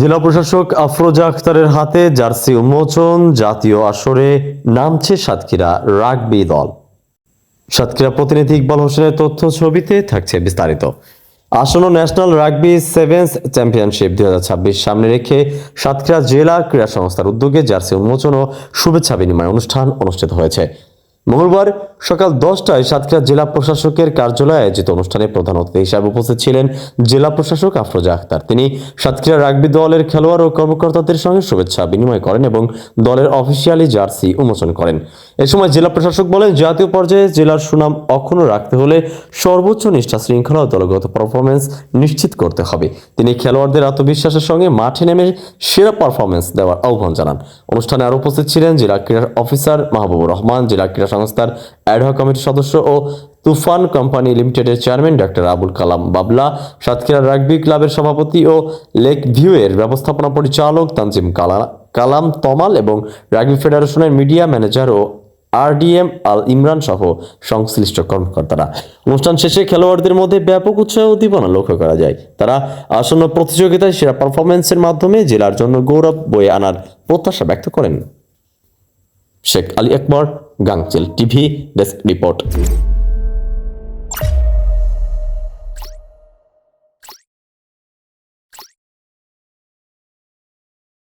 জেলা প্রশাসক আফরোজা আখতারের হাতে জার্সি উন্মোচন। জাতীয় আসরে নামছে সাতক্ষীরা রাগবি দল। সাতক্ষীরা প্রতিনিধি ইকবাল হোসেনের তথ্য ছবিতে থাকছে বিস্তারিত। আসন্ন ন্যাশনাল রাগবি সেভেন্স চ্যাম্পিয়নশিপ 2026 সামনে রেখে সাতক্ষীরা জেলা ক্রীড়া সংস্থার উদ্যোগে জার্সি উন্মোচন ও শুভেচ্ছা বিনিময় অনুষ্ঠান অনুষ্ঠিত হয়েছে। মঙ্গলবার সকাল 10টায় সাতক্ষীরা জেলা প্রশাসকের কার্যালয়ে আয়োজিত অনুষ্ঠানে প্রধান অতিথি হিসেবে উপস্থিত ছিলেন জেলা প্রশাসক আফরোজা আখতার। তিনি সাতক্ষীরা রাগবি দলের খেলোয়াড় ও কর্মকর্তাদের সঙ্গে শুভেচ্ছা বিনিময় করেন এবং দলের অফিসিয়ালি জার্সি উন্মোচন করেন। এ সময় জেলা প্রশাসক বলেন, জাতীয় পর্যায়ে জেলার সুনাম অক্ষুণ্ণ রাখতে হলে সর্বোচ্চ নিষ্ঠা, শৃঙ্খলা ও দলগত পারফরমেন্স নিশ্চিত করতে হবে। তিনি খেলোয়াড়দের আত্মবিশ্বাসের সঙ্গে মাঠে নেমে সেরা পারফরমেন্স দেওয়ার আহ্বান জানান। অনুষ্ঠানে আরও উপস্থিত ছিলেন জেলা ক্রীড়া অফিসার মাহবুবুর রহমান, জেলা ক্রীড়া সংস্থার অ্যাডহক কমিটির সদস্য ও তুফান কোম্পানি লিমিটেডের চেয়ারম্যান ডক্টর আবুল কালাম বাবলা, সাতক্ষীরা রাগবি ক্লাবের সভাপতি ও লেক ভিউ এর ব্যবস্থাপনা পরিচালক তানজিম কালাম তমাল এবং রাগবি ফেডারেশনের মিডিয়া ম্যানেজার ও আরডিএম আল ইমরান সহ সংশ্লিষ্ট কর্মকর্তারা। অনুষ্ঠান শেষে খেলোয়াড়দের মধ্যে ব্যাপক উৎসাহ উদ্দীপনা লক্ষ্য করা যায়। তারা আসন্ন প্রতিযোগিতায় সেরা পারফরমেন্সের মাধ্যমে জেলার জন্য গৌরব বয়ে আনার প্রত্যাশা ব্যক্ত করেন। শেখ আলী আকবর, গাংচিল টিভি, ডেস্ক রিপোর্ট।